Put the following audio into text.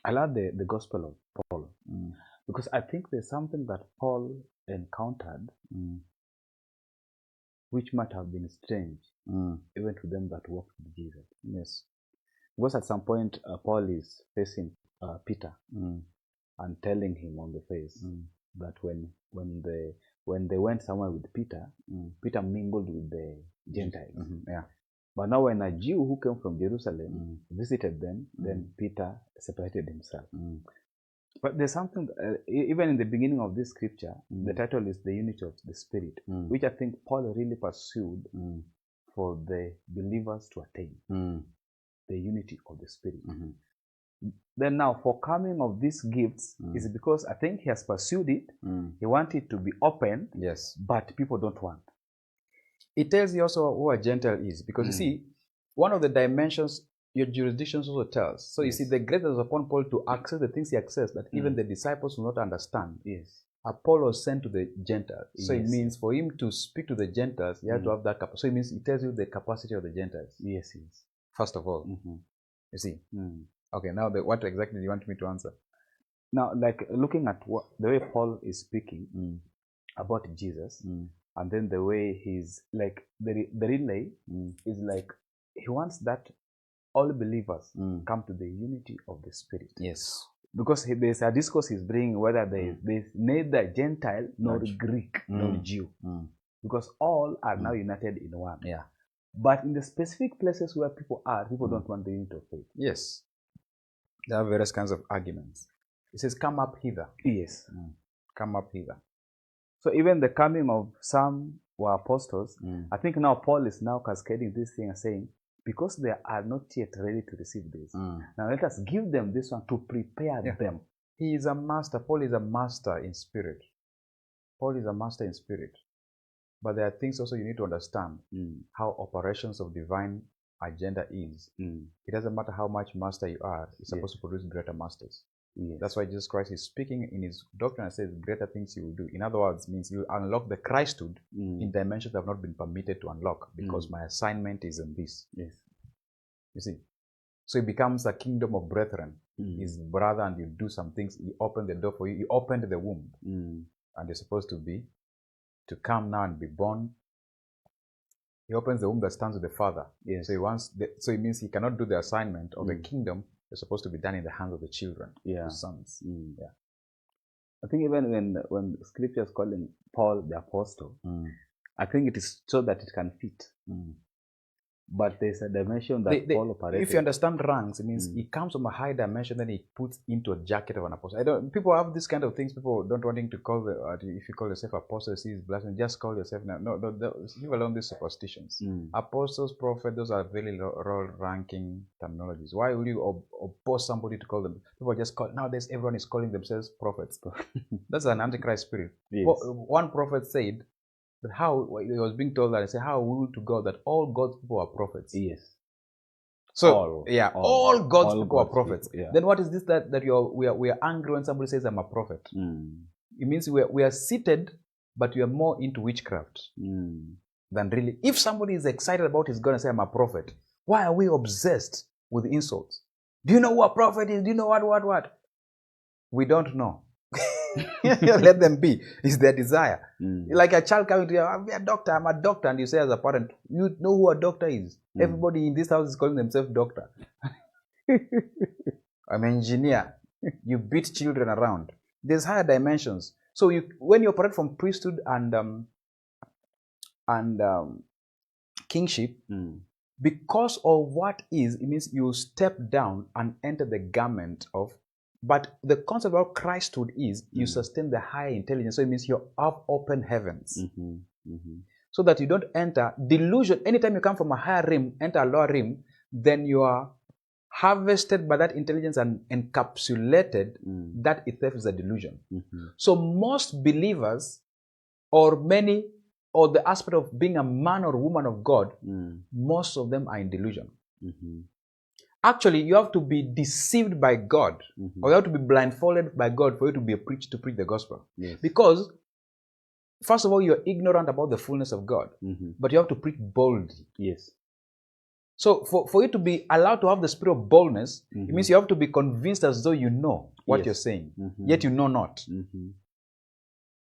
I love the Gospel of Paul because I think there's something that Paul encountered which might have been strange even to them that walked with Jesus. Yes. Because at some point, Paul is facing Peter and telling him on the face that when they went somewhere with Peter, Peter mingled with the Gentiles. Yeah. But now when a Jew who came from Jerusalem visited them, then Peter separated himself. But there's something, even in the beginning of this scripture, the title is The Unity of the Spirit, which I think Paul really pursued for the believers to attain. The unity of the Spirit. Then now, for coming of these gifts is because I think he has pursued it. He wanted it to be open, Yes. but people don't want. It tells you also who a Gentile is, because you see, one of the dimensions your jurisdiction also tells. So you see, the grace was upon Paul to access the things he accessed that even the disciples will not understand. Yes. Paul was sent to the Gentiles. So it Yes. means for him to speak to the Gentiles, he had to have that capacity. So it means it tells you the capacity of the Gentiles. Yes, yes. First of all. You see. Okay, now what exactly do you want me to answer? Now, like looking at the way Paul is speaking about Jesus, and then the way he's like the relay is like he wants that all believers come to the unity of the Spirit. Yes. Because there's a discourse he's bringing whether there's neither Gentile nor Greek nor Jew, because all are now united in one. Yeah. But in the specific places where people are, people don't want the unity of faith. Yes. There are various kinds of arguments. It says, come up hither. Yes. Come up hither. So even the coming of some were apostles, I think now Paul is now cascading this thing and saying, because they are not yet ready to receive this, now let us give them this one to prepare them. He is a master. Paul is a master in spirit. Paul is a master in spirit. But there are things also you need to understand how operations of divine agenda is. It doesn't matter how much master you are, it's supposed to produce greater masters. That's why Jesus Christ is speaking in his doctrine and says greater things you will do. In other words, means you unlock the Christhood in dimensions that have not been permitted to unlock, because my assignment is in this. Yes. You see? So it becomes a kingdom of brethren. His brother, and you do some things. He opened the door for you. He opened the womb. And you're supposed to come now and be born. He opens the womb that stands with the Father. Yes. So it means he cannot do the assignment of the kingdom. It's supposed to be done in the hands of the children, the sons. I think even when Scripture is calling Paul the apostle, I think it is so that it can fit. But there's a dimension that Paul operated. If you understand ranks, it means he comes from a high dimension, then he puts into a jacket of an apostle. People have this kind of things. People don't wanting to call if you call yourself apostle, see is blasphemy. Just call yourself now. No, leave alone these superstitions. Apostles, prophets, those are very low ranking terminologies. Why will you oppose somebody to call them? People just call nowadays. Everyone is calling themselves prophets. That's an antichrist spirit. Yes. One prophet said that how he was being told that, I say, how will to God that all God's people are prophets? Yes. So all God's people are prophets. People, yeah. Then what is this that we are angry when somebody says I'm a prophet? It means we are seated, but we are more into witchcraft than really. If somebody is excited about his God and say I'm a prophet, why are we obsessed with insults? Do you know what a prophet is? Do you know what? We don't know. Let them be. It's their desire. Like a child coming to you, I'm a doctor, I'm a doctor, and you say as a parent, you know who a doctor is. Everybody in this house is calling themselves doctor. I'm an engineer. You beat children around. There's higher dimensions. So when you operate from priesthood and kingship, because of what is, it means you step down and enter the garment of. But the concept of Christhood is you sustain the higher intelligence. So it means you have open heavens. So that you don't enter delusion. Anytime you come from a higher rim, enter a lower rim, then you are harvested by that intelligence and encapsulated. That itself is a delusion. So most believers, or the aspect of being a man or woman of God, most of them are in delusion. Actually, you have to be deceived by God, or you have to be blindfolded by God for you to preach the gospel. Yes. Because, first of all, you're ignorant about the fullness of God, but you have to preach boldly. Yes. So for you to be allowed to have the spirit of boldness, it means you have to be convinced as though you know what Yes. you're saying, Mhm. yet you know not. Mhm.